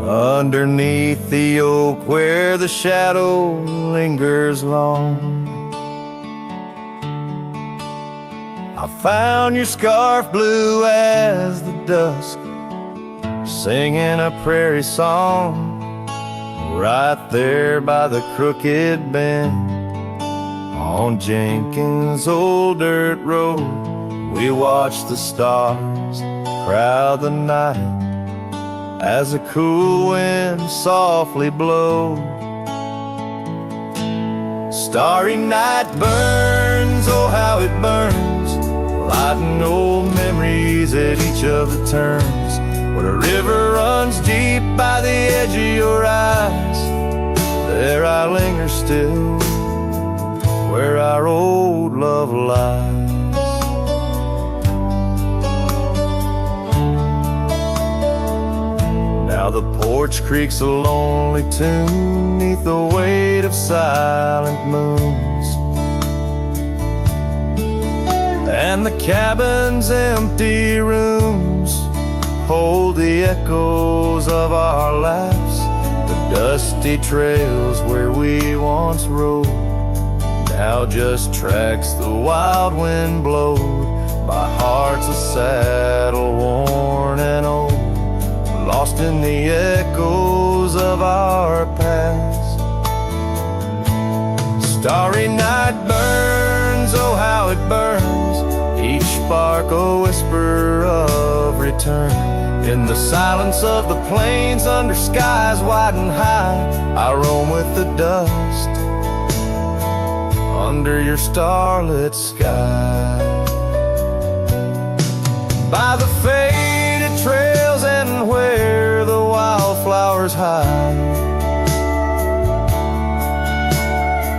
underneath the oak where the shadow lingers long. I found your scarf blue as the dusk, singing a prairie song. Right there by the crooked bend on Jenkins' old dirt road, we watched the stars crowd the night as a cool wind softly blowed. Starry night burns, oh how it burns, lighting old memories at each of the turns. Where the river runs deep by the edge of your eyes, there I linger still, where our old love lies. Now the porch creaks a lonely tune neath the weight of silent moons, and the cabin's empty rooms hold the echoes of our laughs. The dusty trails where we once rode now just tracks the wild wind blowed by hearts a saddle worn and old, lost in the echoes of our past. Starry night burns, oh how it burns, each spark a whisper of return. In the silence of the plains under skies wide and high, I roam with the dust under your starlit sky. By the faded trails and where the wildflowers hide,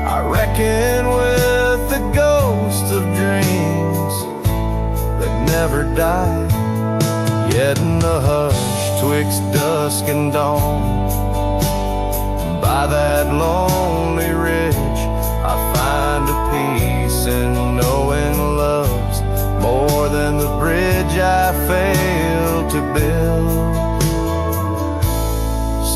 I reckon with the ghosts of dreams that never die. Yet in the hush twixt dusk and dawn, by that lonely ridge, I find a peace in knowing love's more than the bridge I failed to build.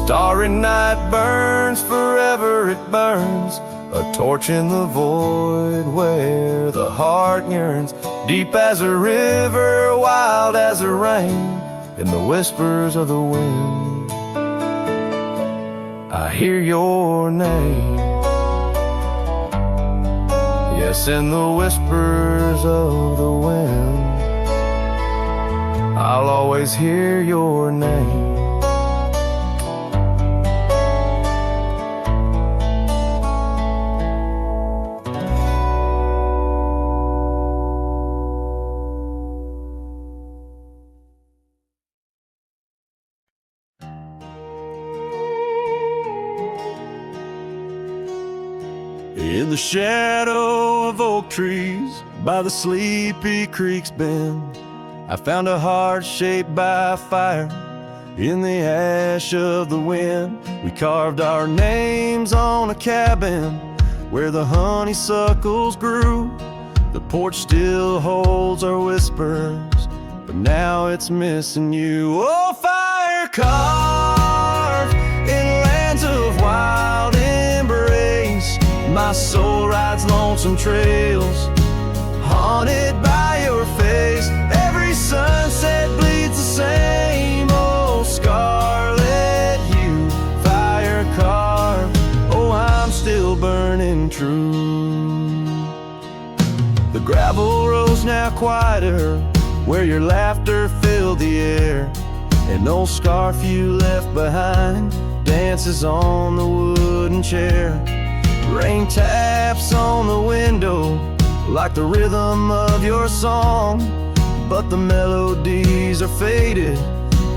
Starry night burns, forever it burns, a torch in the void where the heart yearns, deep as a river, wild as a rain, in the whispers of the wind I hear your name. Yes, in the whispers of the wind I'll always hear your name. In the shadow of oak trees by the sleepy creek's bend, I found a heart shaped by fire in the ash of the wind. We carved our names on a cabin where the honeysuckles grew. The porch still holds our whispers, but now it's missing you. Oh, fire carved in lands of wild embrace, my soul rides lonesome trails, haunted by your face. Every sunset bleeds the same old scarlet hue. Fire carved, oh I'm still burning true. The gravel road's now quieter, where your laughter filled the air. An old scarf you left behind dances on the wooden chair. Rain taps on the window like the rhythm of your song, but the melodies are faded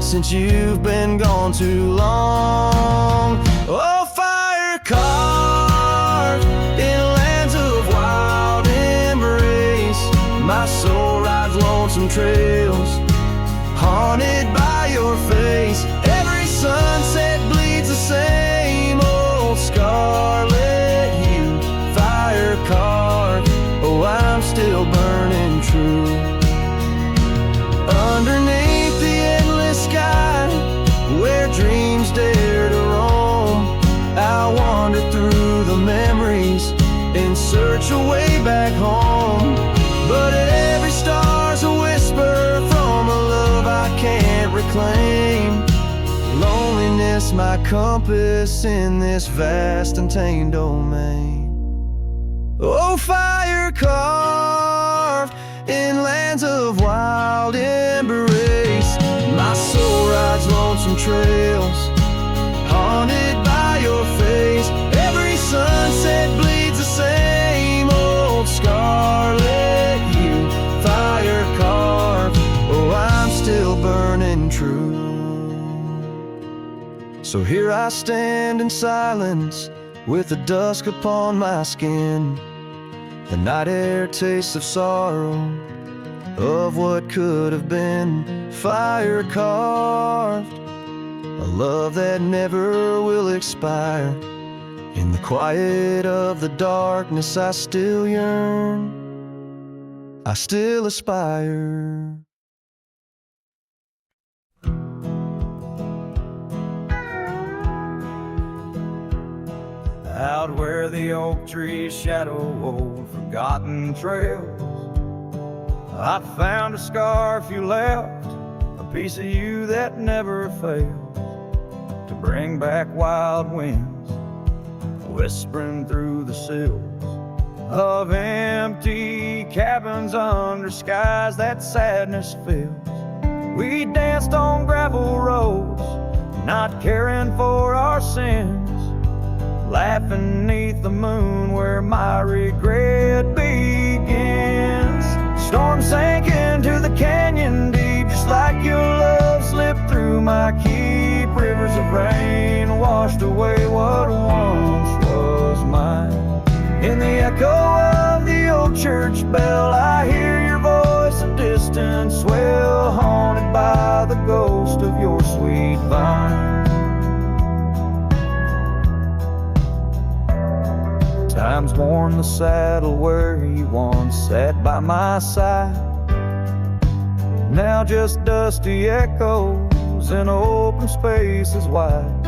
since you've been gone too long. Oh, fire carved in lands of wild embrace, my soul rides lonesome trails, haunted by your face. Every sunset bleeds the same old scarlet hue. Fire carved, oh I'm still burning true. Underneath the endless sky, where dreams day darkness my compass in this vast and tame domain. Oh, fire carved in lands of wild embrace, my soul rides lonesome trails, haunted by your face. Every sunset bleeds the same old scarlet hue, fire carved, oh, I'm still burning true. So here I stand in silence, with the dusk upon my skin. The night air tastes of sorrow, of what could have been. Fire carved, a love that never will expire. In the quiet of the darkness I still yearn, I still aspire. Out where the oak trees shadow old forgotten trails, I found a scarf you left, a piece of you that never fails to bring back wild winds, whispering through the sills of empty cabins under skies that sadness fills. We danced on gravel roads, not caring for our sins, laughing neath the moon where my regret begins. Storm sank into the canyon deep, just like your love slipped through my keep. Rivers of rain washed away what once was mine. In the echo of the old church bell, I hear your voice, a distant swell, haunted by the ghost of your sweet vine. Time's worn the saddle where you once sat by my side. Now just dusty echoes and open spaces wide.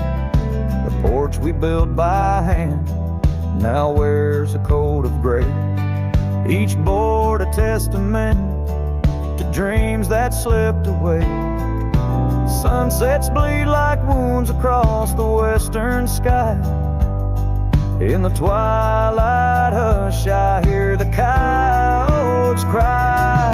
The porch we built by hand now wears a coat of gray. Each board a testament to dreams that slipped away. Sunsets bleed like wounds across the western sky. In the twilight hush, I hear the coyotes cry.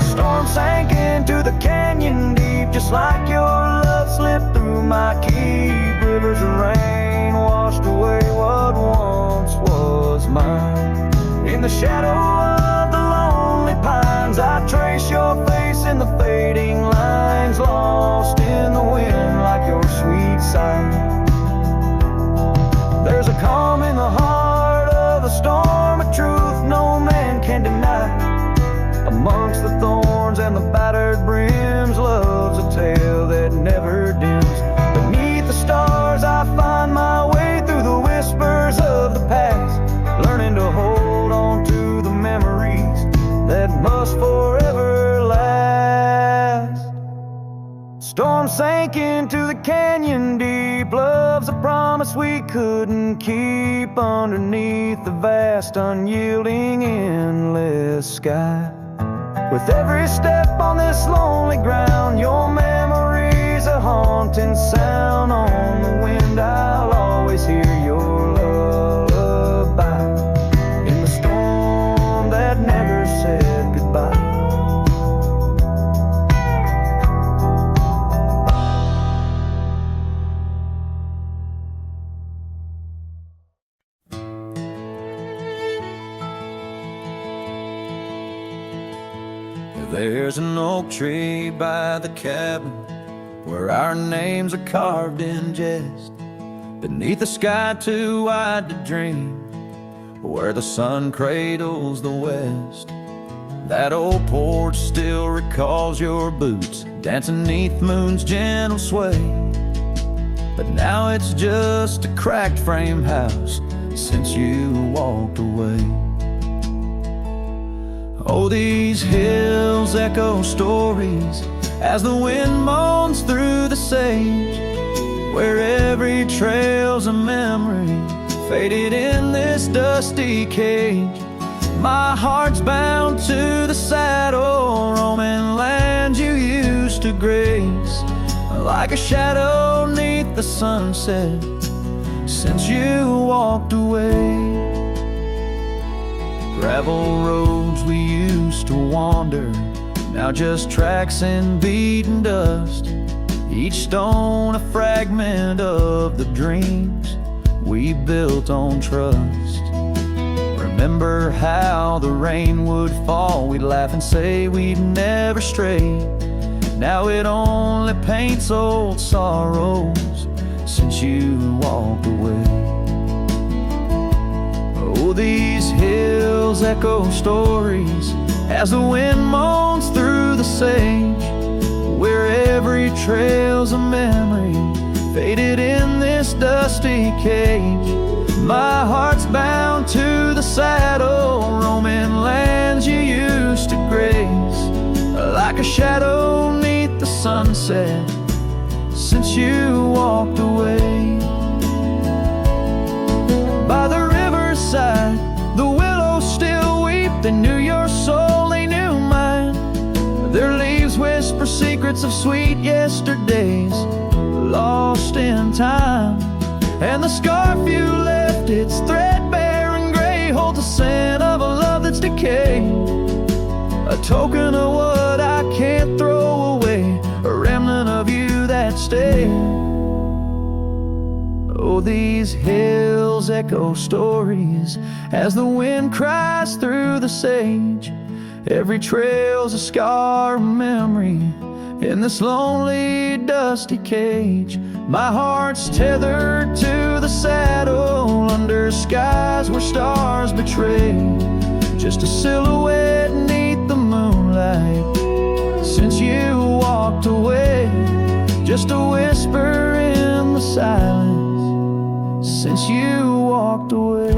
Storm sank into the canyon deep, just like your love slipped through my keep. Rivers of rain washed away what once was mine. In the shadow of the lonely pines, I trace your face in the fading lines, lost in the wind like your sweet sight. There's a calm in the heart of the storm, a truth no man can deny. Amongst the thorns and the battered brims, love's a tale that never dims. Beneath the stars I find my way through the whispers of the past, learning to hold on to the memories that must forever last. Storm sank into the canyon deep, love's a promise we couldn't keep, underneath the vast, unyielding, endless sky. With every step on this lonely ground, your memory's a haunting sound. On the wind I'll always hear your lullaby, in the storm that never said goodbye. There's an oak tree by the cabin where our names are carved in jest, beneath a sky too wide to dream, where the sun cradles the west. That old porch still recalls your boots dancing neath moon's gentle sway, but now it's just a cracked frame house since you walked away. Oh, these hills echo stories as the wind moans through the sage, where every trail's a memory faded in this dusty cage. My heart's bound to the saddle, roaming land you used to grace. like a shadow 'neath the sunset since you walked away. Gravel roads we used to wander, now just tracks and beaten dust. Each stone a fragment of the dreams we built on trust. Remember how the rain would fall, we'd laugh and say we'd never stray. Now it only paints old sorrows since you walked away. Oh, these hills echo stories as the wind moans through the sage, where every trail's a memory faded in this dusty cage. My heart's bound to the saddle, roaming lands you used to graze, like a shadow 'neath the sunset since you walked away. By the riverside, the willows still weep. They knew your soul, they knew mine. Their leaves whisper secrets of sweet yesterdays lost in time. And the scarf you left, it's threadbare and gray, holds the scent of a love that's decayed, a token of what I can't throw away, a remnant of you that stayed. Oh, these hills echo stories as the wind cries through the sage. Every trail's a scar, a memory in this lonely, dusty cage. My heart's tethered to the saddle under skies where stars betray, just a silhouette 'neath the moonlight since you walked away, just a whisper in the silence since you walked away.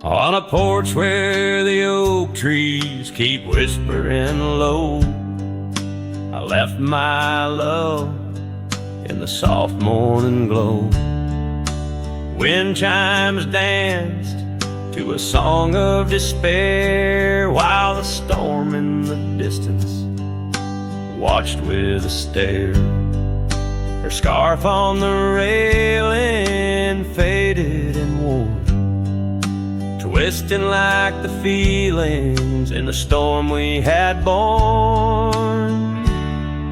On a porch where the oak trees keep whispering low, I left my love in the soft morning glow. Wind chimes danced to a song of despair, while the storm in the distance watched with a stare. Her scarf on the railing faded and wore, twisting like the feelings in the storm we had borne.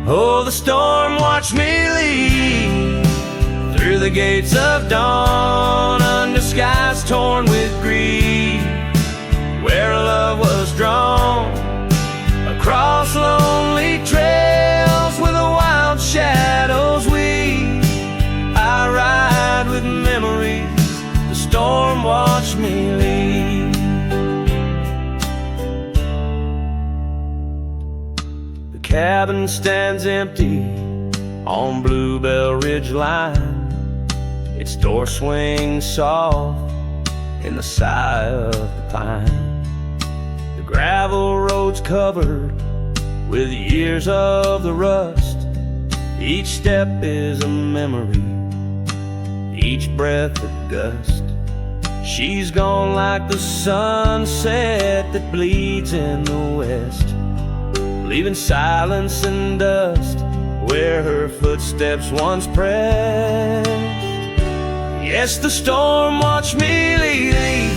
Oh, the storm watched me leave through the gates of dawn, under skies torn with grief, where love was drawn, across lonely trails where the wild shadows weave. I ride with memories, the storm watched me leave. The cabin stands empty on Bluebell Ridge line, its door swings soft in the sigh of the pine. The gravel road's covered with years of the rust, each step is a memory, each breath a gust. She's gone like the sunset that bleeds in the west, leaving silence and dust where her footsteps once pressed. Yes, the storm watched me leave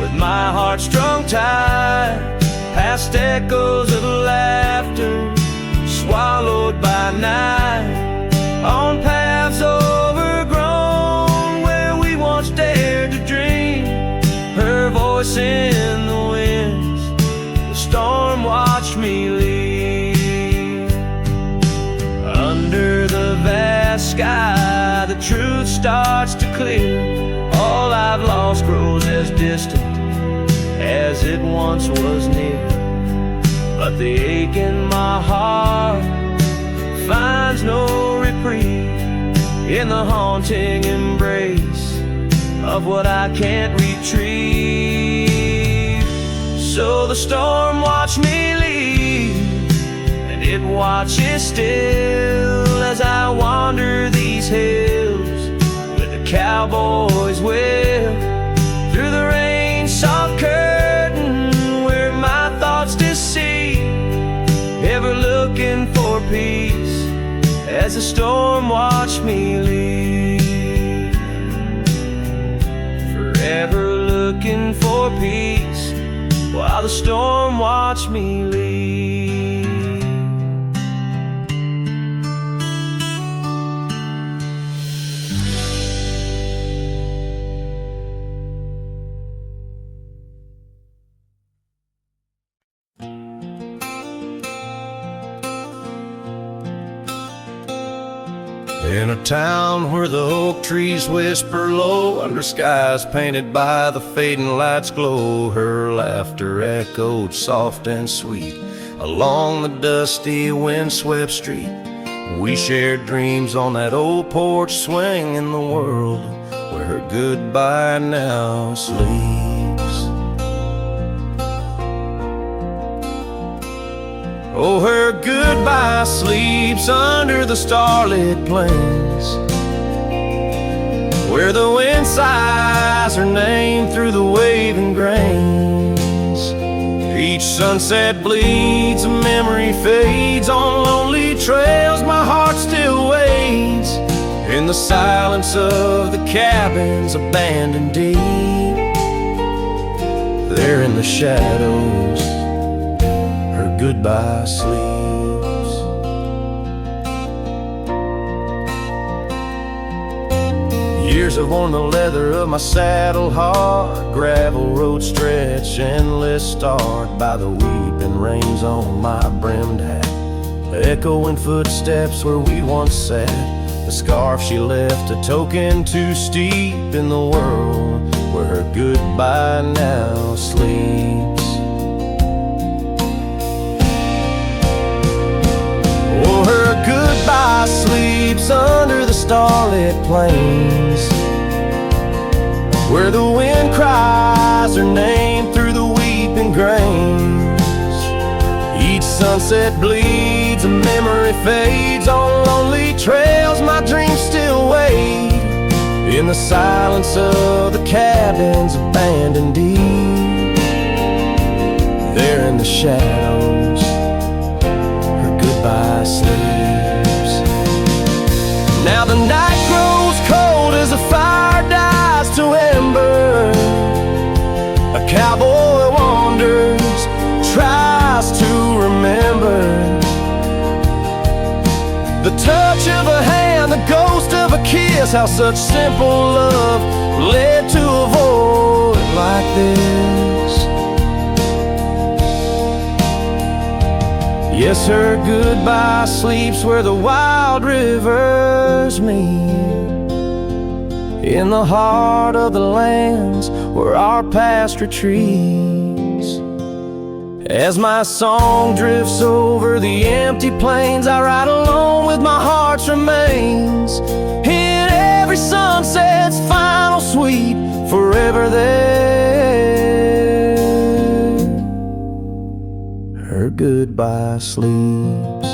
with my heart strung tight, past echoes of laughter swallowed by night, on paths overgrown where we once dared to dream. Her voice in the winds, the storm watched me leave. Under the vast sky, the truth starts to clear. All I've lost grows as distant as it once was near, but the ache in my heart finds no reprieve in the haunting embrace of what I can't retrieve. So the storm watched me leave sit and watch it still as I wander these hills with the cowboy's will through the rain soft curtain where my thoughts deceive, ever looking for peace as the storm watched me leave, forever looking for peace while the storm watched me leave. In a town where the oak trees whisper low, under skies painted by the fading light's glow, her laughter echoed soft and sweet along the dusty windswept street. We shared dreams on that old porch swing in the world where her goodbye now sleeps. Oh, her goodbye sleeps under the starlit plains, where the wind sighs her name through the waving grains. Each sunset bleeds, a memory fades on lonely trails. My heart still waits in the silence of the cabins abandoned deep. There in the shadows, her goodbye sleeps. Years have worn the leather of my saddle hard, gravel road stretch endless, starred by the weeping rains on my brimmed hat, echoing footsteps where we once sat. The scarf she left, a token too steep in the world where her goodbye now sleeps. Oh, her goodbye sleeps under the starlit plains, where the wind cries her name through the weeping grains. Each sunset bleeds, a memory fades on lonely trails. My dreams still wait in the silence of the cabins abandoned deep. There in the shadows, her goodbye sleeps. Now the night grows cold as the fire dies to ember. A cowboy wanders, tries to remember the touch of a hand, the ghost of a kiss, how such simple love led to a void like this. Yes, her goodbye sleeps where the wild rivers meet, in the heart of the lands where our past retreats. As my song drifts over the empty plains, I ride alone with my heart's remains, in every sunset's final sweet, forever there. Her goodbye sleeps.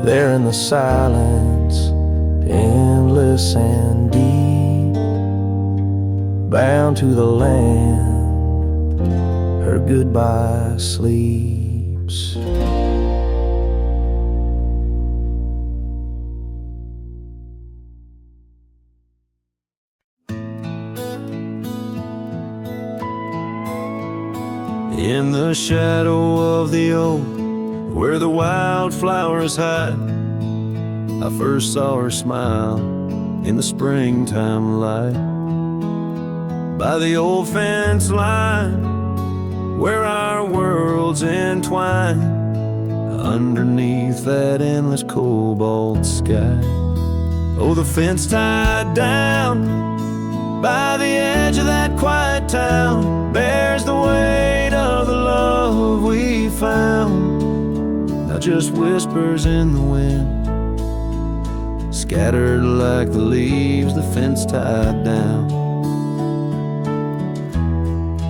There in the silence, endless and deep, bound to the land, her goodbye sleeps. In the shadow of the oak, where the wildflowers hide, I first saw her smile in the springtime light. By the old fence line, where our worlds entwine, underneath that endless cobalt sky. Oh, the fence tied down by the edge of that quiet town bears the weight of the love we found. Now just whispers in the wind, scattered like the leaves the fence tied down,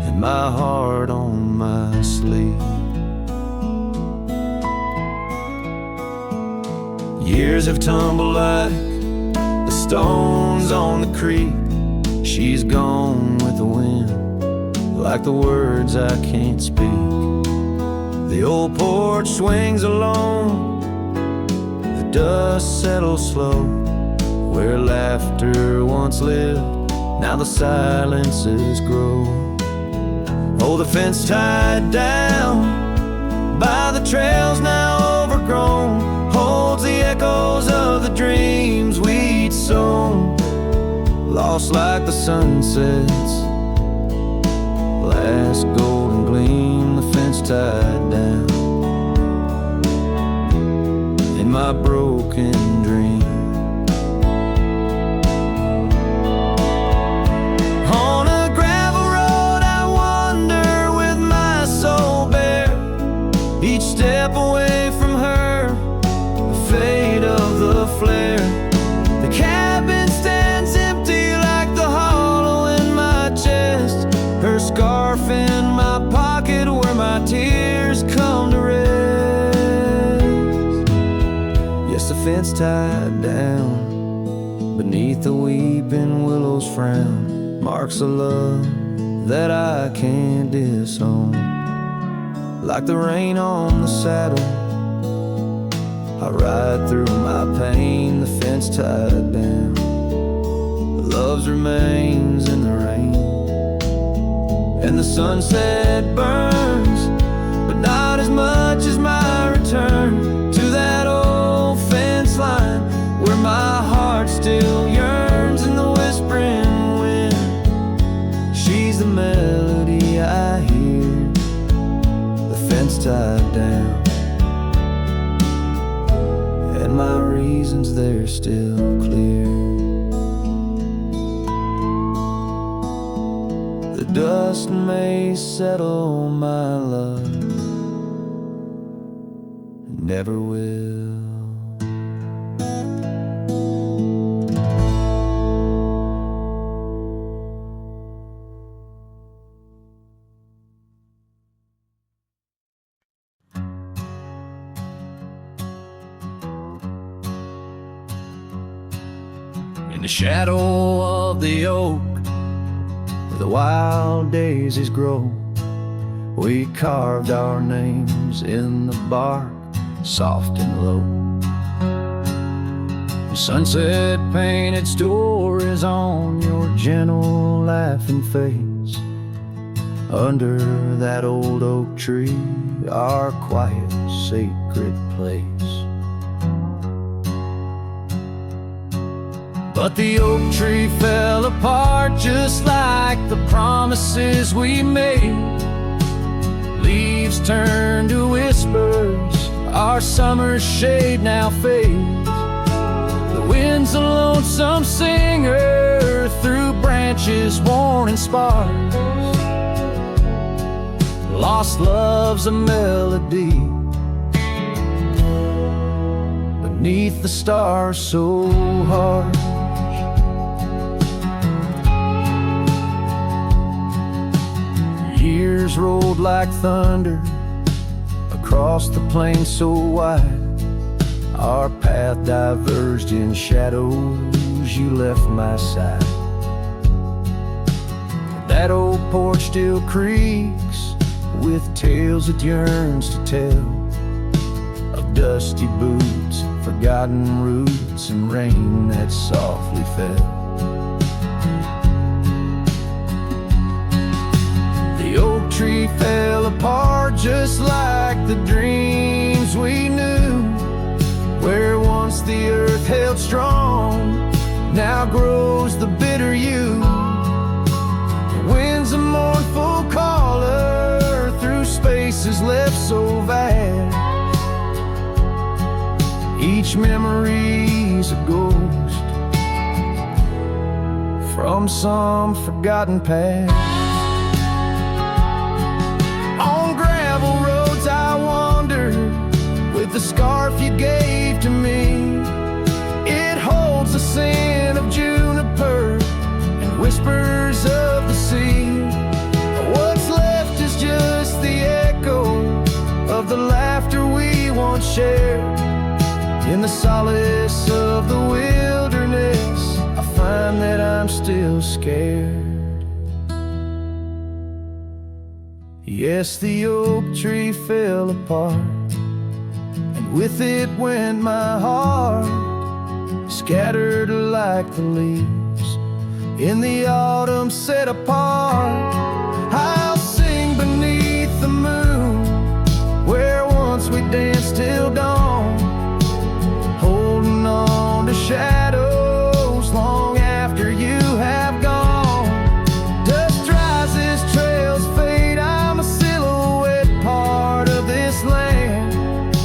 and my heart on my sleep. Years have tumbled like the stones on the creek. She's gone with the wind, like the words I can't speak. The old porch swings alone, the dust settles slow. Where laughter once lived, now the silences grow. Oh, the fence tied down by the trails now overgrown holds the echoes of the dreams we'd sown. Lost like the sunset's last golden gleam, the fence tied down in my broken dream. On a gravel road I wander with my soul bare, each step away from her, the fade of the flare. The cabin stands empty like the hollow in my chest, her scarf in my pocket where my tears come to rest. Yes, the fence tied down beneath the weeping willow's frown marks a love that I can't disown. Like the rain on the saddle, I ride through my pain, the fence tied down. Love's remains in the rain, and the sunset burns, but not as much as my return to that old fence line where my heart still yearns in the whispering wind. She's the melody I hear, the fence tied down, and my reasons they're still clear. The dust may settle, my love, never will. In the shadow of the oak, where the wild daisies grow, we carved our names in the bark, soft and low. The sunset painted stories on your gentle laughing face. Under that old oak tree, our quiet, sacred place. But the oak tree fell apart just like the promises we made. Leaves turned to whispers, our summer's shade now fades. The wind's a lonesome singer through branches worn and sparse. Lost love's a melody beneath the stars so harsh. Years rolled like thunder across the plain so wide. Our path diverged in shadows, you left my side. That old porch still creaks with tales it yearns to tell, of dusty boots, forgotten roots, and rain that softly fell. The oak tree fell apart just like the dreams we knew. Where once the earth held strong, now grows the bitter yew. The wind's a mournful caller through spaces left so vast. Each memory's a ghost from some forgotten past. On gravel roads I wander with the scarf you gave to me. It holds the scent of juniper and whispers of the sea. What's left is just the echo once shared. In the solace of the wilderness, I find that I'm still scared. Yes, the oak tree fell apart, and with it went my heart, scattered like the leaves in the autumn set apart. I'll sing beneath the moon, where once we danced till dawn, holding on to shadows long after you have gone. Dust rises, trails fade, I'm a silhouette part of this land,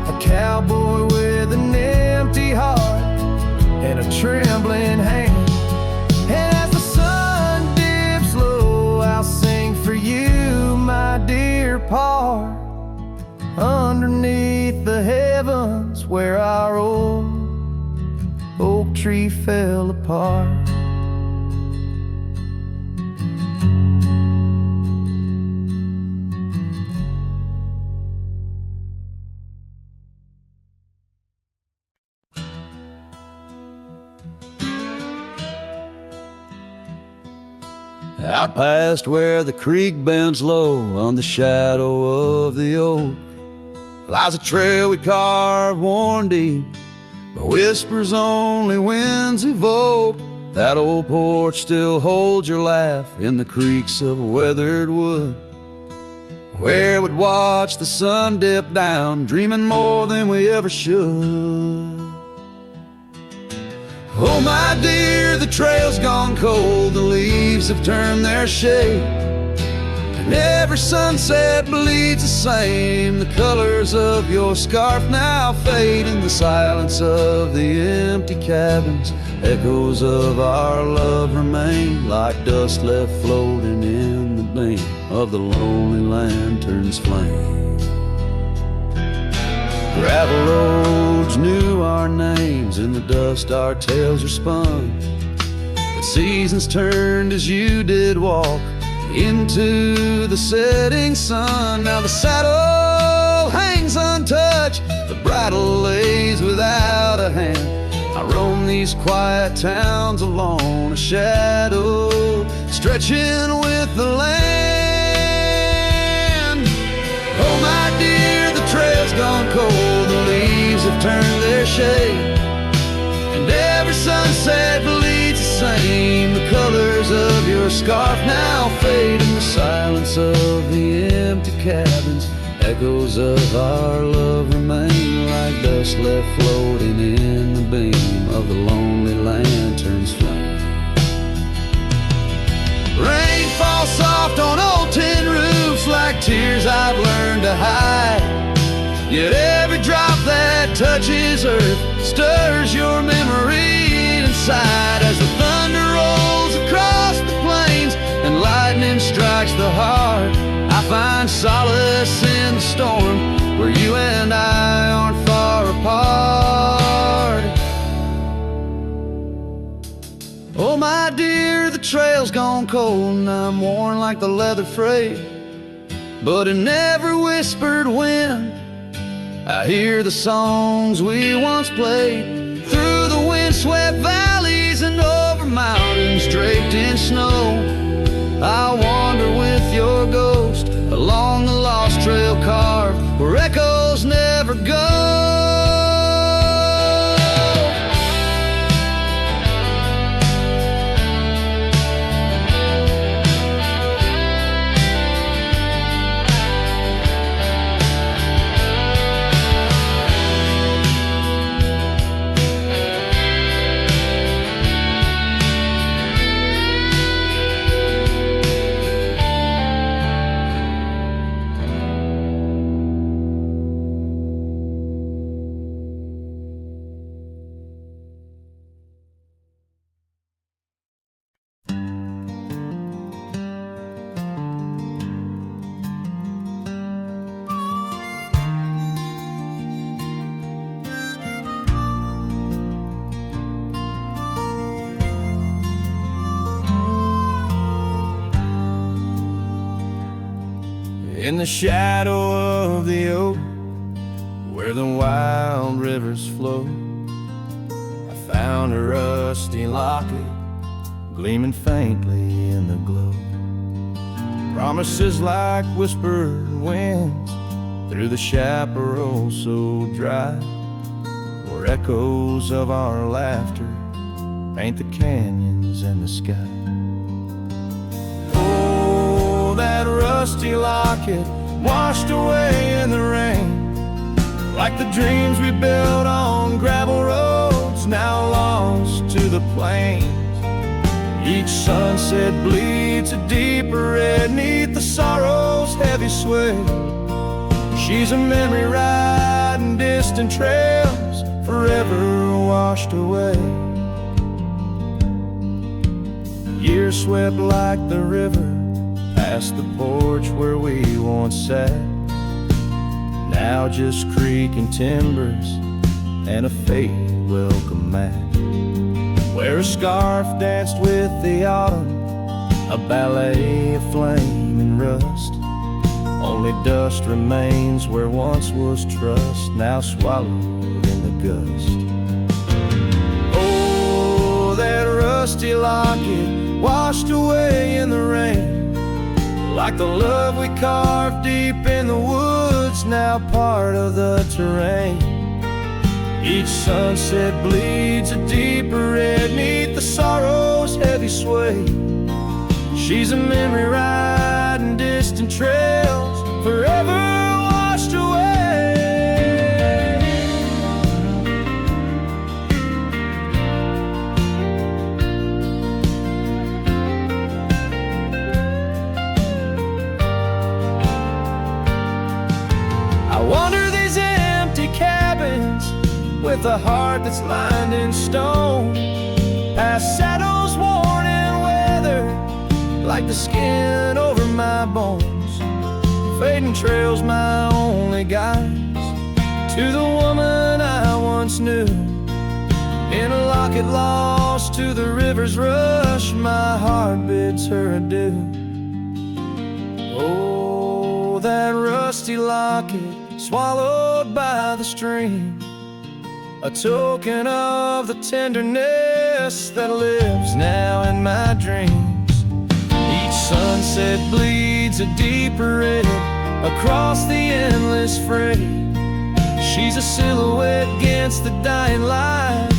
a cowboy with an empty heart and a trembling hand. And as the sun dips low, I'll sing for you, my dear part, underneath the heavens where our old oak tree fell apart. Out past where the creek bends low, on the shadow of the oak, lies a trail we carved worn deep, but whispers only winds evoke. That old porch still holds your laugh in the creaks of weathered wood, where we'd watch the sun dip down, dreaming more than we ever should. Oh my dear, the trail's gone cold, the leaves have turned their shade, and every sunset bleeds the same. The colors of your scarf now fade, in the silence of the empty cabins, echoes of our love remain, like dust left floating in the beam of the lonely lantern's flame. Gravel roads knew our names, in the dust our tales are spun, but seasons turned as you did walk into the setting sun. Now the saddle hangs untouched, the bridle lays without a hand. I roam these quiet towns alone, a shadow stretching with the land. Oh my dear, the trail's gone cold, the leaves have turned their shade, and every sunset bleeds the same. The colors of your scarf now fade, in the silence of the empty cabins, echoes of our love remain, like dust left floating in the beam of the lonely lantern's flame. Rain falls soft on old tin roofs, like tears I've learned to hide, yet every drop that touches earth stirs your memory inside. As the thunder rolls across the plains and lightning strikes the heart, I find solace in the storm, where you and I aren't far apart. Oh my dear, the trail's gone cold, and I'm worn like the leather freight, but in every whispered wind I hear the songs we once played, through the windswept valleys and over mountains draped in snow. I'll wander with your ghost along the lost trail carved where echoes never go. In the shadow of the oak, where the wild rivers flow. I found a rusty locket gleaming faintly in the glow. Promises like whispered winds through the chaparral so dry, where echoes of our laughter paint the canyons and the sky. Oh, that rusty locket washed away in the rain, like the dreams we built on gravel roads now lost to the plains. Each sunset bleeds a deeper red neath the sorrow's heavy sway. She's a memory riding distant trails, forever washed away. Years swept like the river past the porch where we once sat. Now just creaking timbers and a faded welcome mat, where a scarf danced with the autumn, a ballet of flame and rust. Only dust remains where once was trust, now swallowed in the gust. Oh, that rusty locket washed away in the rain, like the love we carved deep in the woods, now part of the terrain. Each sunset bleeds a deeper red neath the sorrow's heavy sway. She's a memory riding distant trails, forever washed away. I wander these empty cabins with a heart that's lined in stone, past shadows worn and weathered like the skin over my bones. Fading trails my only guides to the woman I once knew. In a locket lost to the river's rush, my heart bids her adieu. Oh, that rusty locket swallowed by the stream, a token of the tenderness that lives now in my dreams. Each sunset bleeds a deeper red across the endless fray. She's a silhouette against the dying light,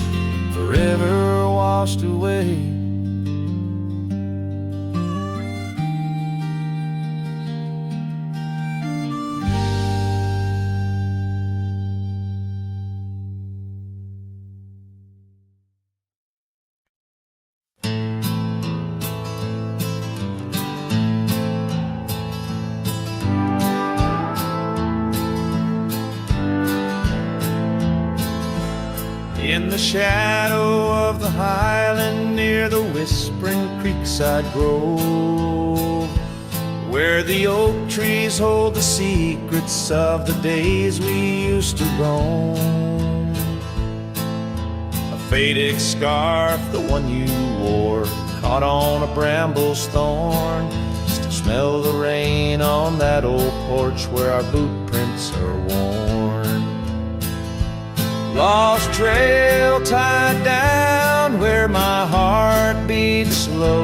forever washed away. In the shadow of the highland near the whispering creekside grove, where the oak trees hold the secrets of the days we used to roam. A faded scarf, the one you wore, caught on a bramble's thorn. Still smell the rain on that old porch where our boot prints are worn. Lost trail tied down where my heart beats slow,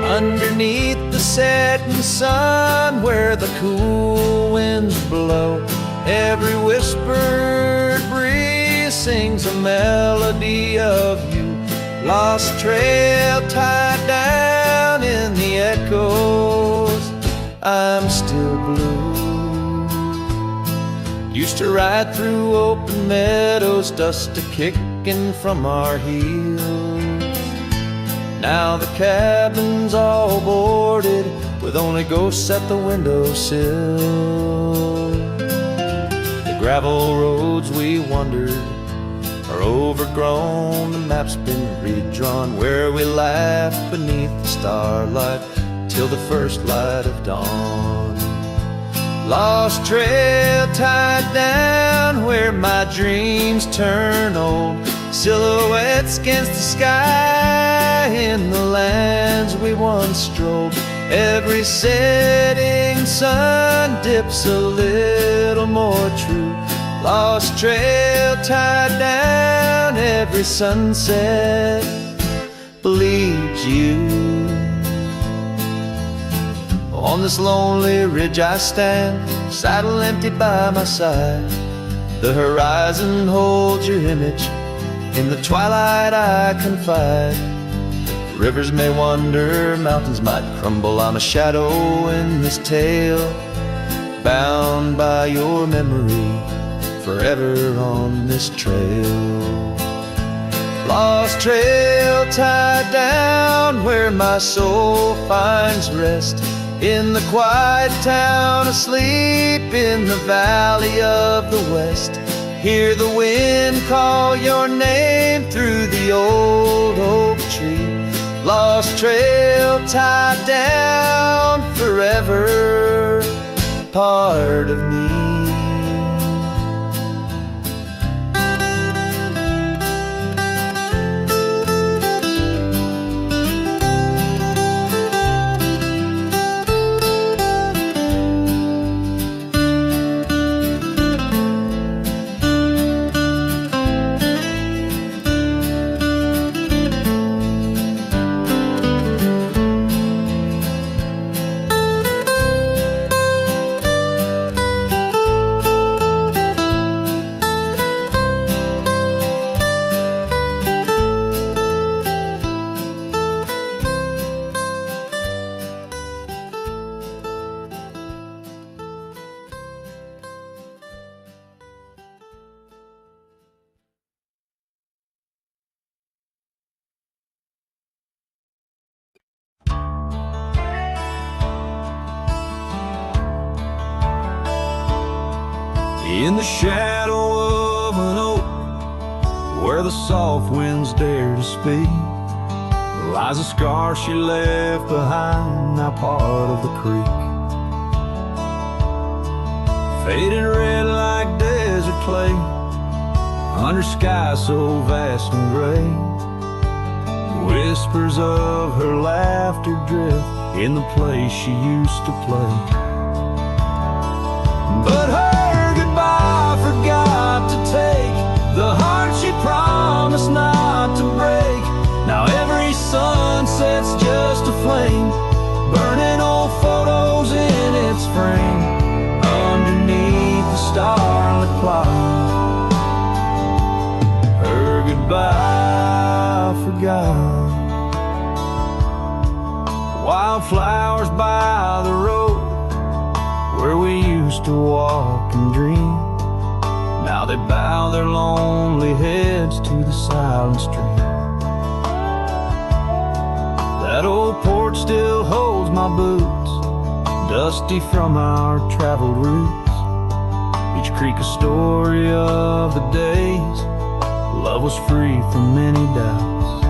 underneath the setting sun where the cool winds blow. Every whispered breeze sings a melody of you. Lost trail tied down in the echoes, I'm still blue. Used to ride through open meadows, dust a-kicking from our heels. Now the cabin's all boarded with only ghosts at the windowsill. The gravel roads we wandered are overgrown, the map's been redrawn, where we laughed beneath the starlight till the first light of dawn. Lost trail tied down where my dreams turn old, silhouettes against the sky in the lands we once strolled. Every setting sun dips a little more true Lost trail tied down, every sunset bleeds you. On this lonely ridge I stand, saddle empty by my side. The horizon holds your image, in the twilight I confide. Rivers may wander, mountains might crumble, I'm a shadow in this tale, bound by your memory, forever on this trail. Lost trail tied down, where my soul finds rest, in the quiet town, asleep in the valley of the west. Hear the wind call your name through the old oak tree. Lost trail tied down, forever part of me. In the shadow of an oak, where the soft winds dare to speak, lies a scar she left behind, now part of the creek. Faded red like desert clay, under sky so vast and gray. Whispers of her laughter drift in the place she used to play. But her goodbye forgot to take the heart she promised not to break. Now every sunset's just a flame, burning old photos in its frame, underneath the starlit cloud. Her goodbye forgot. Wildflowers by the road, where we used to walk and dream, now they bow their lonely heads to the silent stream. That old porch still holds my boots, dusty from our traveled routes. Each creek a story of the days love was free from many doubts.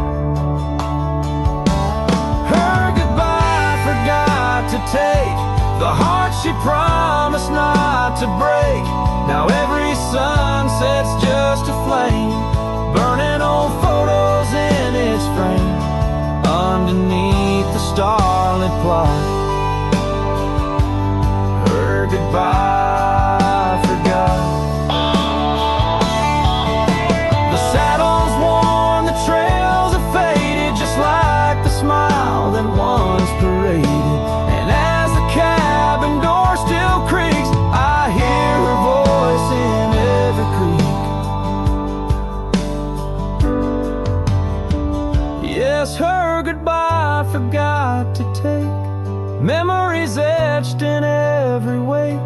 Her goodbye forgot to take the heart she promised not to break. Now every sunset's just a flame, burning old photos in its frame, underneath the starlit plot. Her goodbye forgot. The saddle's worn, the trails have faded, just like the smile that once paraded. And as the cabin door still creaks, I hear her voice in every creek. Yes, her goodbye forgot to take memories etched in every wake.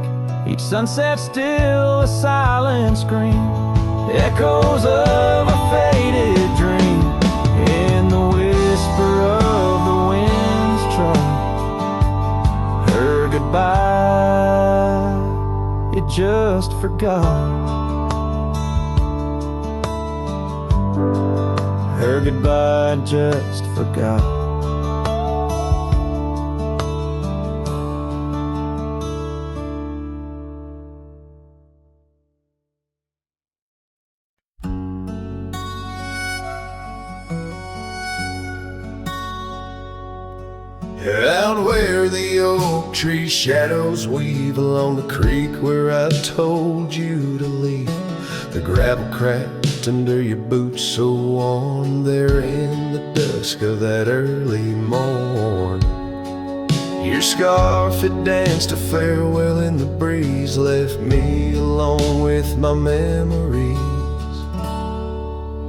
Each sunset still a silent scream, echoes of a faded dream, in the whisper of the wind's try. Her goodbye, it just forgot. Her goodbye just forgot. Out where the oak tree shadows weave along the creek where I told you to leave, The gravel cracked under your boots, so warm there in the dusk of that early morn. Your scarf had danced a farewell in the breeze, left me alone with my memories.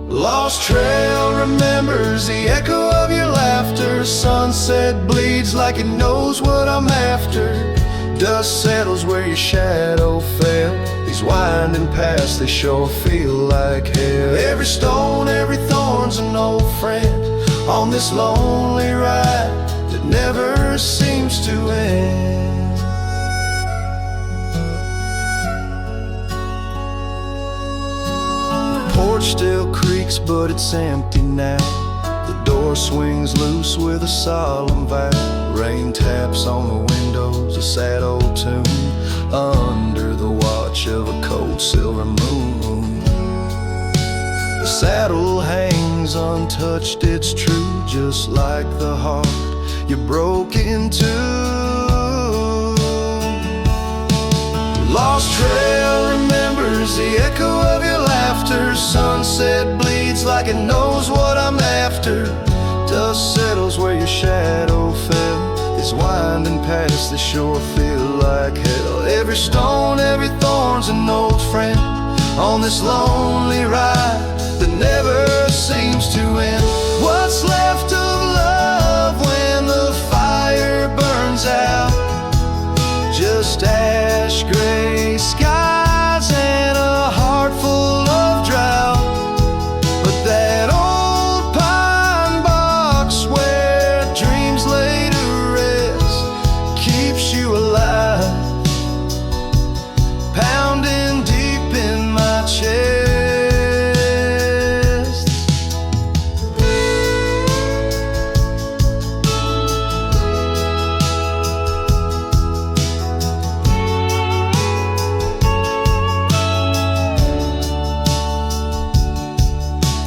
Lost trail remembers the echo of your laughter. Sunset bleeds like it knows what I'm after. Dust settles where your shadow fell. These winding paths, they sure feel like hell. Every stone, every thorn's an old friend on this lonely ride that never seems to end. The porch still creaks, but it's empty now. The door swings loose with a solemn vow. Rain taps on the windows, a sad old tune, under the watch of a cold silver moon. The saddle hangs untouched, it's true, just like the heart you broke into. Lost trail remembers the echo of your laughter. Sunset bleeds like it knows what I'm after. Dust settles where your shadow fell. These winding paths, they sure feel like hell. Every stone, every thorn's an old friend on this lonely ride that never seems to end. What's left of love when the fire burns out? Just ash gray skies and a heart full of drought. But that old pine box where dreams lay to rest keeps you alive, pounding deep in my chest.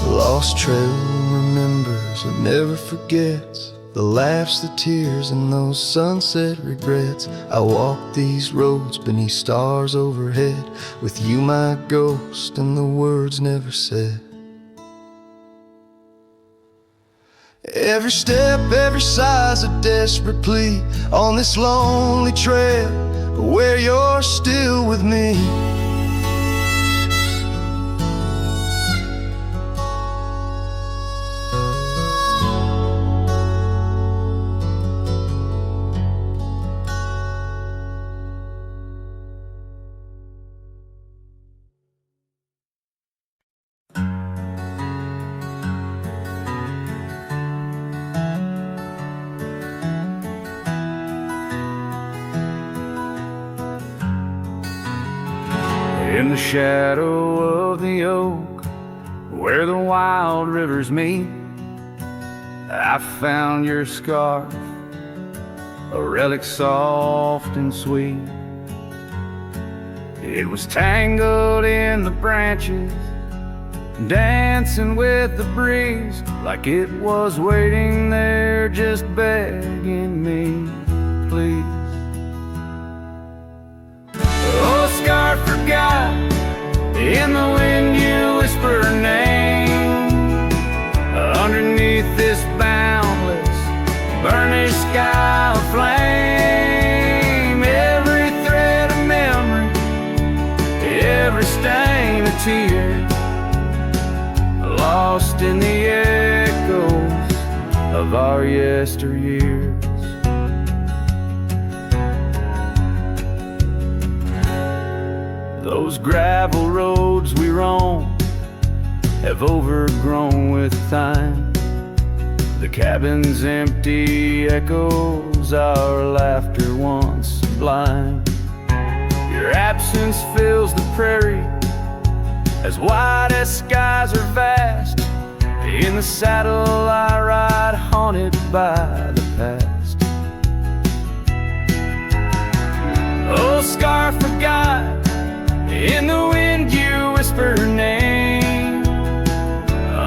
Lost trail remembers and never forgets the laughs, the tears, and those sunset regrets. I walk these roads beneath stars overhead, with you my ghost and the words never said. Every step, every sigh's a desperate plea on this lonely trail where you're still with me. In the shadow of the oak, where the wild rivers meet, I found your scarf, a relic soft and sweet. It was tangled in the branches, dancing with the breeze, like it was waiting there just begging me, please. Oh, scarf forgot, in the wind you whisper her name. Underneath this boundless, burnished sky of flame, every thread of memory, every stain of tear, lost in the echoes of our yesteryears. Those gravel roads we roam have overgrown with time. The cabin's empty echoes our laughter once sublime. Your absence fills the prairie, as wide as skies are vast. In the saddle I ride, haunted by the past. Oh, scarf forgot, in the wind you whisper her name.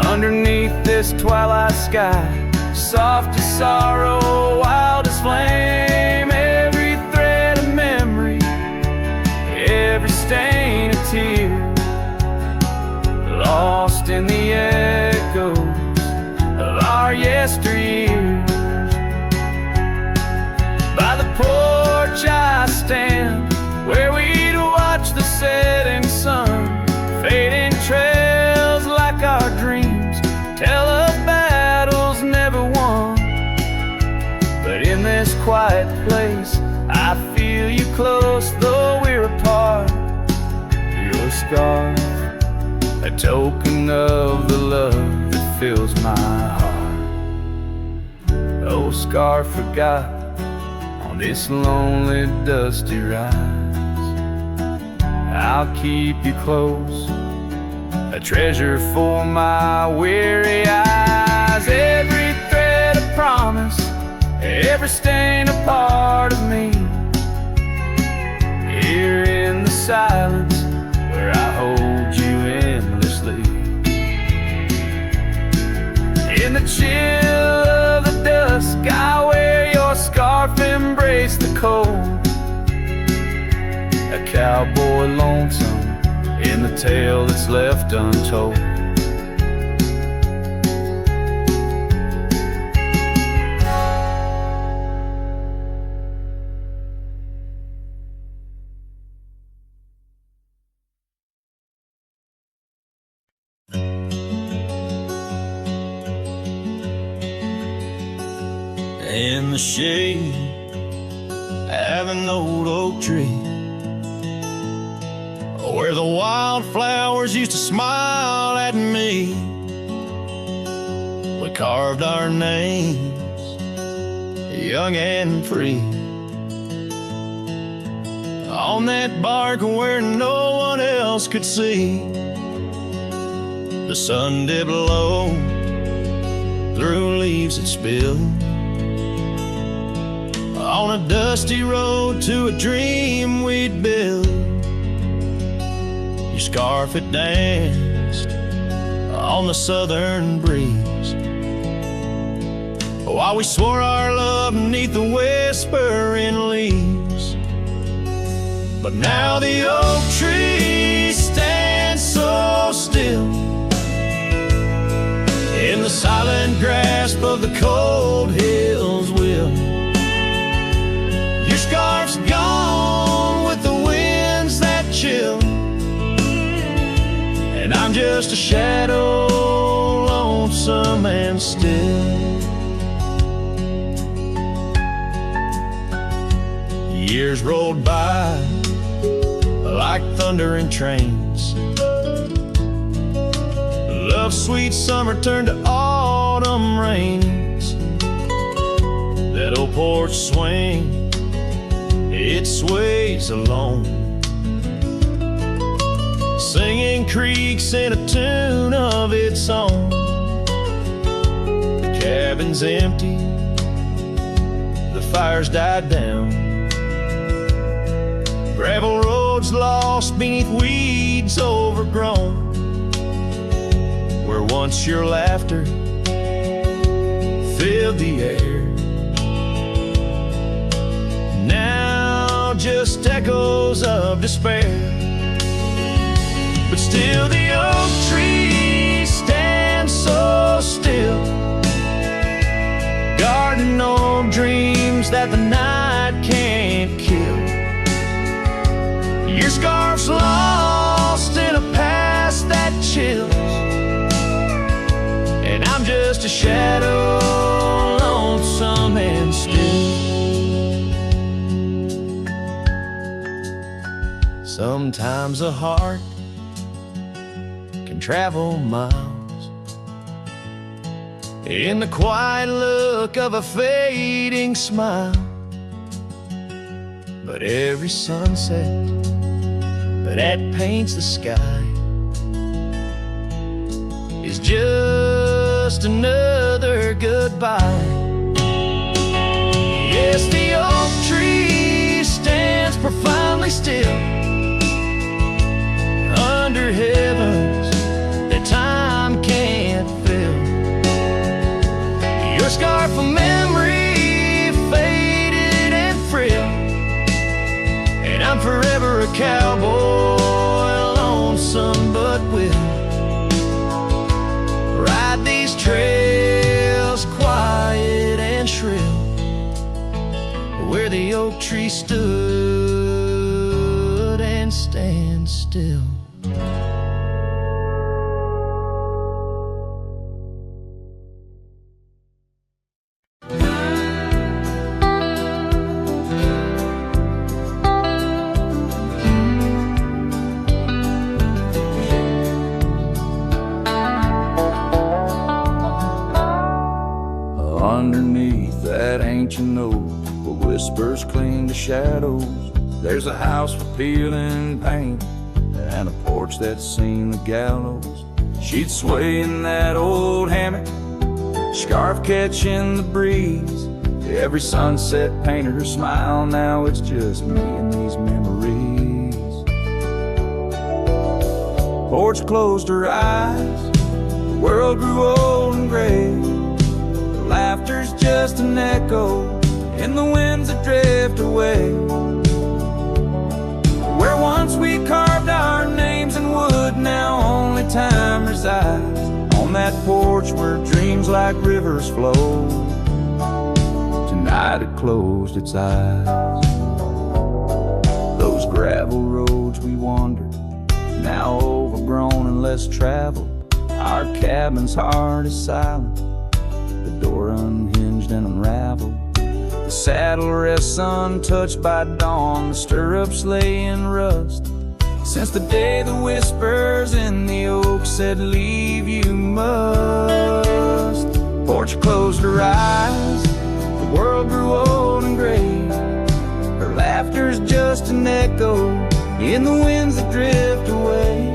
Underneath this twilight sky, soft as sorrow, wild as flame, every thread of memory, every stain of tear, in the echoes of our yesteryears. By the porch I stand, where we'd watch the setting sun, fading trails like our dreams tell of battles never won. But in this quiet place, I feel you close, though we're apart. Your scar, a token of the love that fills my heart. Oh, scar forgot on this lonely, dusty rise. I'll keep you close, a treasure for my weary eyes. Every thread a promise, every stain a part of me. Here in the silence where I hold you endlessly. In the chill of the dusk, I wear your scarf, embrace the cold. A cowboy lonesome in the tale that's left untold. In the shade of an old oak tree, where the wildflowers used to smile at me, we carved our names, young and free, on that bark where no one else could see. The sun dipped low through leaves that spilled on a dusty road to a dream we'd build. Your scarf it danced on the southern breeze, while we swore our love beneath the whispering leaves. But now the oak tree stands so still in the silent grasp of the cold hills will. Your scarf's gone with the winds that chill, and I'm just a shadow, lonesome and still. Years rolled by like thundering trains. Love's sweet summer turned to autumn rains. That old porch swing, it sways alone, singing creeks in a tune of its own. The cabin's empty, the fire's died down, gravel roads lost beneath weeds overgrown, where once your laughter filled the air, now just echoes of despair. But still the oak tree stands so still, guarding old dreams that the night can't kill. Your scarf's lost in a past that chills, and I'm just a shadow, lonesome and still. Sometimes a heart can travel miles in the quiet look of a fading smile, but every sunset that paints the sky is just another goodbye. Yes, the oak tree stands profoundly still under heavens that time can't fill. Your scarf of memory faded and frail, and I'm forever a cowboy, lonesome but will. tree stood and stand still. Underneath that ancient oak, where whispers cling to shadows, there's a house for peeling paint and a porch that's seen the gallows. She'd sway in that old hammock, scarf catching the breeze. Every sunset painted her smile. Now it's just me and these memories. Porch closed her eyes, the world grew old and gray. Laughter's just an echo in the winds that drift away. Where once we carved our names in wood, now only time resides. On that porch where dreams like rivers flow, tonight it closed its eyes. Those gravel roads we wandered, now overgrown and less traveled. Our cabin's heart is silent, the door unhinged and unraveled. The saddle rests untouched by dawn, the stirrups lay in rust. Since the day the whispers in the oak said, leave you must. Porch closed her eyes, the world grew old and gray. Her laughter's just an echo in the winds that drift away.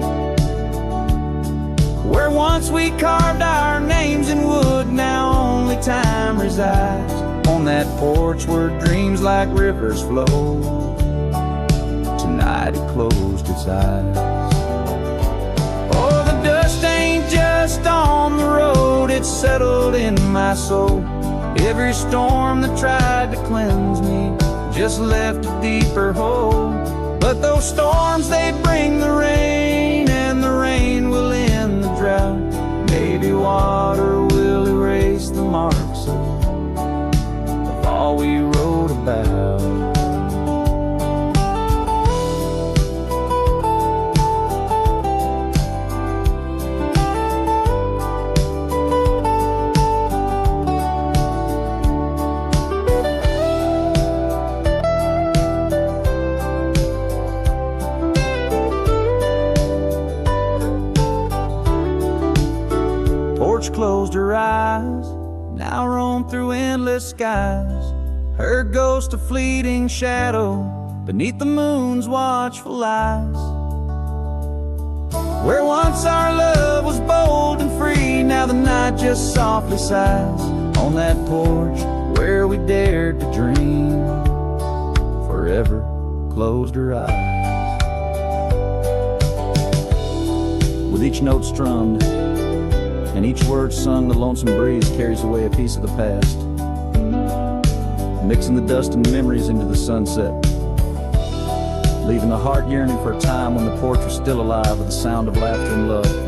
Where once we carved our names in wood, now only time resides. On that porch where dreams like rivers flow, tonight it closed its eyes. Oh, the dust ain't just on the road, it's settled in my soul. Every storm that tried to cleanse me just left a deeper hole. But those storms, they bring the rain, and the rain will end the drought. Maybe water will erase the marks of all we wrote about. Porch closed her eyes, now roam through endless skies. Her ghost a fleeting shadow beneath the moon's watchful eyes. Where once our love was bold and free, now the night just softly sighs. On that porch where we dared to dream, forever closed her eyes. With each note strummed and each word sung, the lonesome breeze carries away a piece of the past, mixing the dust and memories into the sunset, leaving the heart yearning for a time when the porch was still alive with the sound of laughter and love.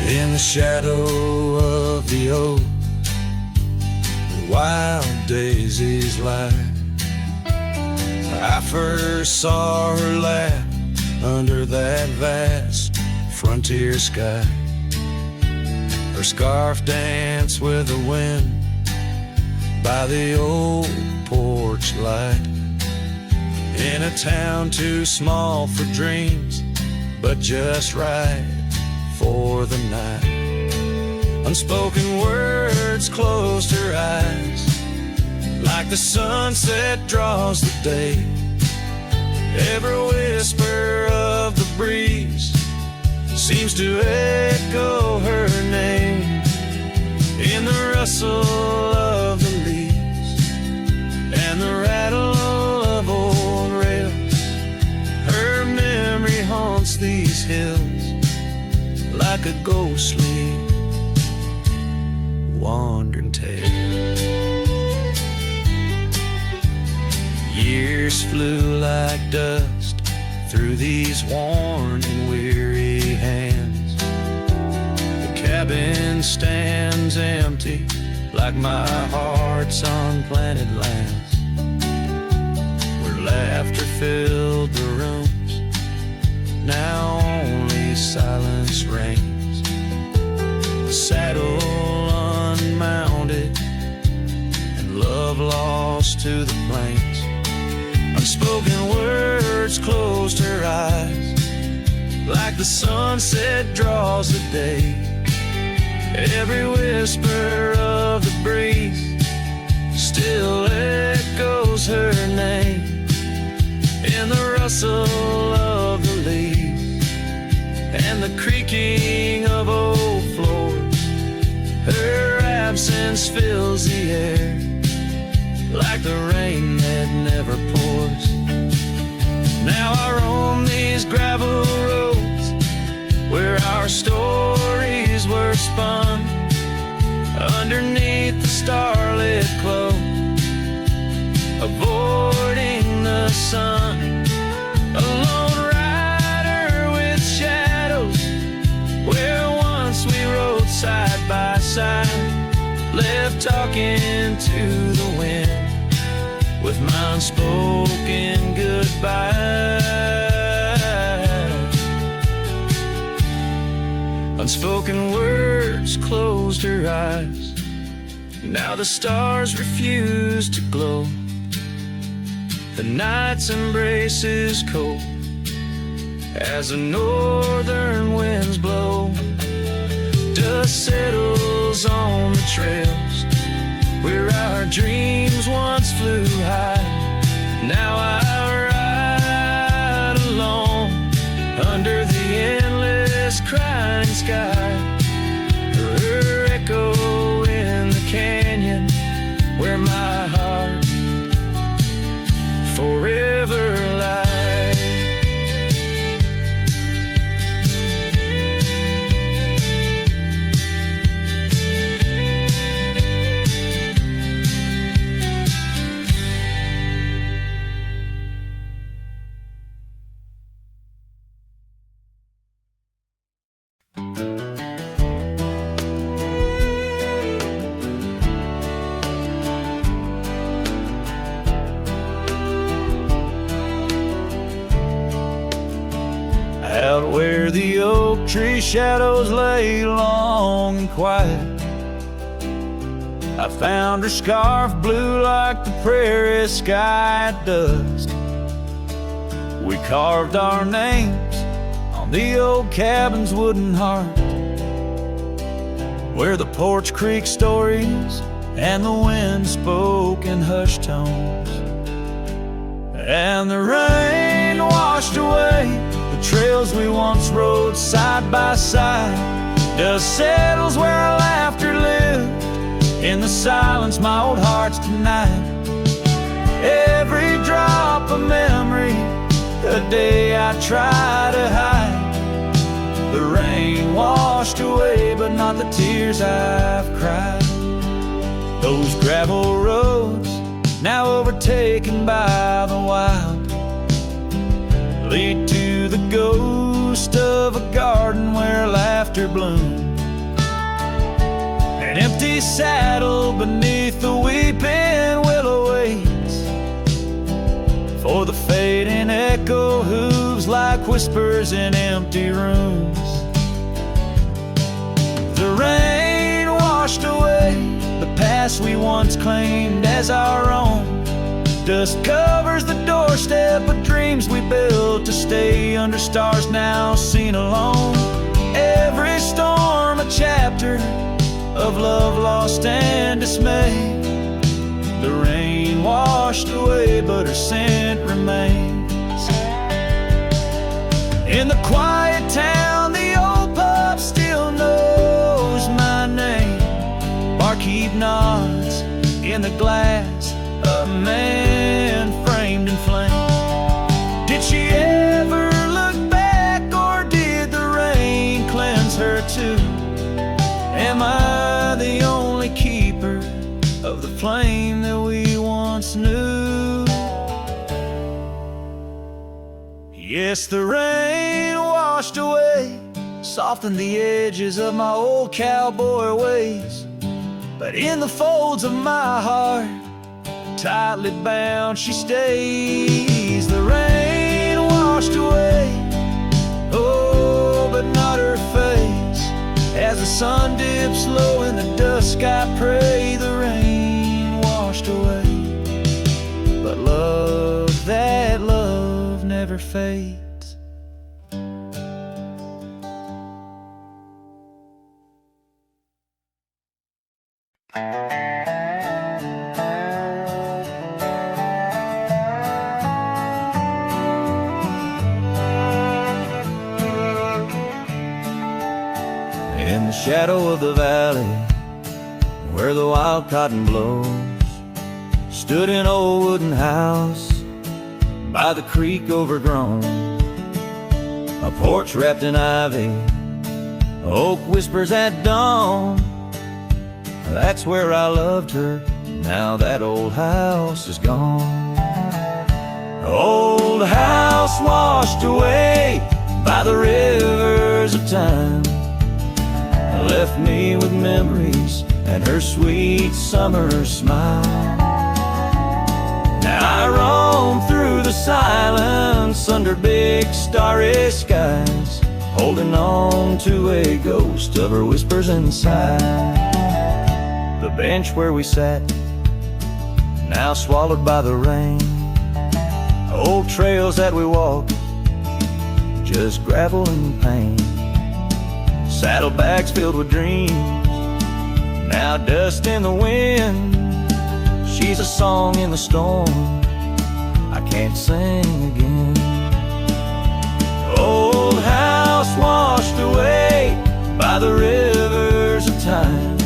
In the shadow of the oak, the wild daisies lie. I first saw her laugh under that vast frontier sky. Her scarf danced with the wind by the old porch light. In a town too small for dreams, but just right for the night. Unspoken words closed her eyes, like the sunset draws the day. Every whisper of the breeze seems to echo her name. In the rustle of the leaves and the rattle these hills like a ghostly wandering tale. Years flew like dust through these worn and weary hands. The cabin stands empty like my heart's unplanted lands, where laughter filled the rooms, now only silence reigns. The saddle unmounted and love lost to the plains. Unspoken words closed her eyes, like the sunset draws the day. Every whisper of the breeze still echoes her name. In the rustle of the leaves and the creaking of old floors, her absence fills the air like the rain that never pours. Now I roam these gravel roads where our stories were spun, underneath the starlit glow, avoiding the sun. A lone rider with shadows, where once we rode side by side, left talking to the wind with my unspoken goodbye. Unspoken words closed her eyes. Now the stars refuse to glow. The night's embrace is cold as the northern winds blow. Dust settles on the trails where our dreams once flew high. Now I ride alone under the endless crying sky. Her echo in the canyon where my heart forever lies. Out where the oak tree shadows lay long and quiet, I found her scarf blue like the prairie sky at dusk. We carved our names on the old cabin's wooden heart, where the porch creaked stories and the wind spoke in hushed tones. And the rain washed away the trails we once rode side by side. Dust settles where our laughter lived in the silence my old heart's denied. Every drop of memory, a day I try to hide. The rain washed away, but not the tears I've cried. Those gravel roads, now overtaken by the wild, lead to the ghost of a garden where laughter bloomed. An empty saddle beneath the weeping willow waits for the fading echo hooves like whispers in empty rooms. The rain washed away the past we once claimed as our own. Dust covers the doorstep of dreams we built to stay under stars now seen alone. Every storm a chapter of love lost and dismay. The rain washed away, but her scent remains. In the quiet town, the old pub still knows my name. Barkeep nods in the glass, a man framed in flame. Did she ever look back, or did or two? Am I the only keeper of the flame that we once knew? Yes, the rain washed away, softened the edges of my old cowboy ways, but in the folds of my heart, tightly bound she stays. The rain washed away, oh, but not her face. As the sun dips low in the dusk, I pray the rain washed away. But love, that love never fades. In the shadow of the valley, where the wild cotton blows, stood an old wooden house by the creek overgrown. A porch wrapped in ivy, oak whispers at dawn. That's where I loved her, now that old house is gone. Old house washed away by the rivers of time, left me with memories and her sweet summer smile. Now I roam through the silence under big starry skies, holding on to a ghost of her whispers inside. The bench where we sat, now swallowed by the rain. Old trails that we walked, just gravel and pain. Saddlebags filled with dreams, now dust in the wind. She's a song in the storm, I can't sing again. Old house washed away by the rivers of time,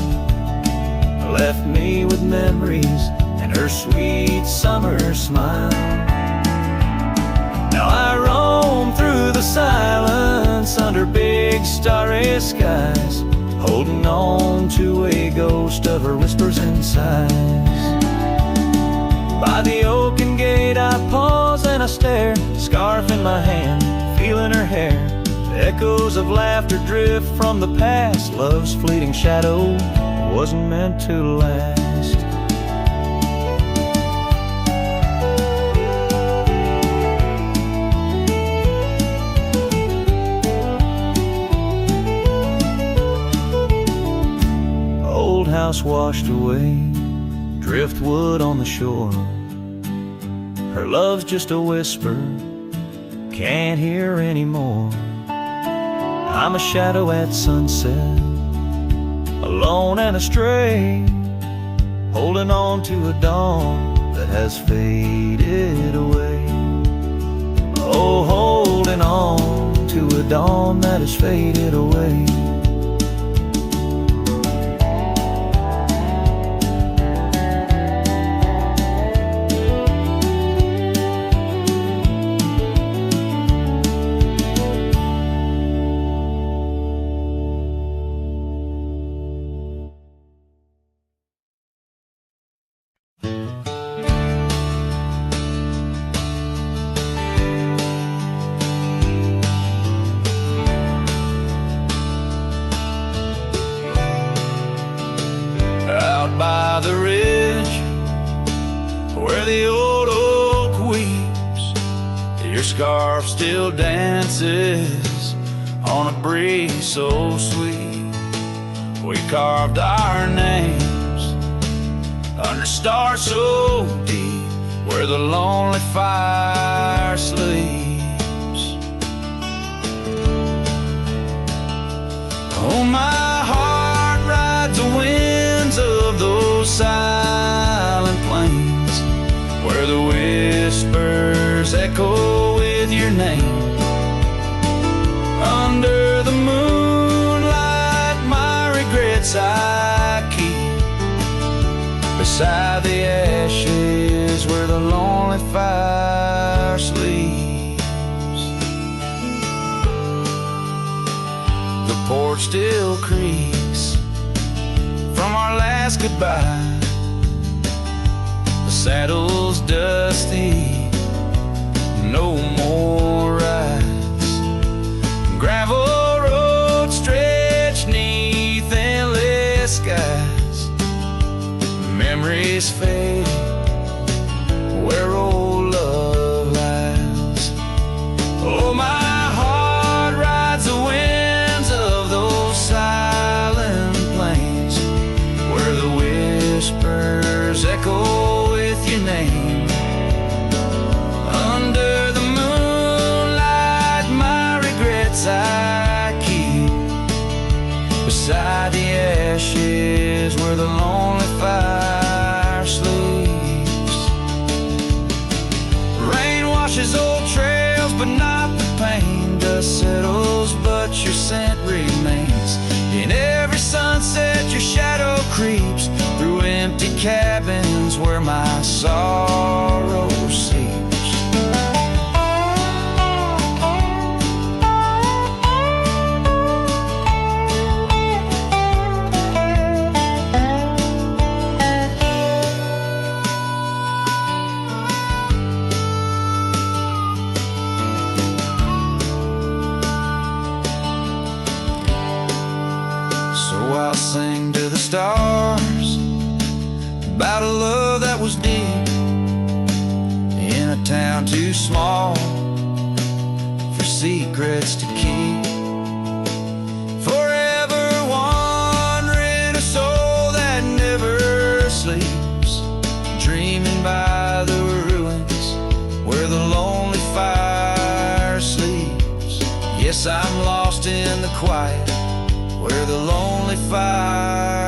left me with memories and her sweet summer smile. Now I roam through the silence under big starry skies, holding on to a ghost of her whispers and sighs. By the oaken gate I pause and I stare, scarf in my hand, feeling her hair. Echoes of laughter drift from the past, love's fleeting shadow wasn't meant to last. Old house washed away, driftwood on the shore. Her love's just a whisper, can't hear anymore. I'm a shadow at sunset, alone and astray, holding on to a dawn that has faded away. Oh, holding on to a dawn that has faded away. By the ridge where the old oak weeps, your scarf still dances on a breeze so sweet. We carved our names under stars so deep, where the lonely fire sleeps. Oh, my heart rides the winds of those silent plains, where the whispers echo with your name. Under the moonlight, my regrets I keep beside the ashes where the lonely fire sleeps. The porch torch still creaks from our last goodbye. The saddle's dusty, no more rides. Gravel road stretch neath endless skies. Memories fade where old love lies. Oh, my heart rides the winds of those silent plains, where the whispers echo with your name. Under the moonlight, my regrets I keep beside the ashes where the lonely fire sleeps. Rain washes old trails, but not the pain. Dust settles, but your scent remains. In every sunset, your shadow creeps through empty cabins where my sorrow seeps. I'll sing to the stars about a love that was deep in a town too small for secrets to keep. Forever wandering, a soul that never sleeps, dreaming by the ruins where the lonely fire sleeps. Yes, I'm lost in the quiet where the lonely fire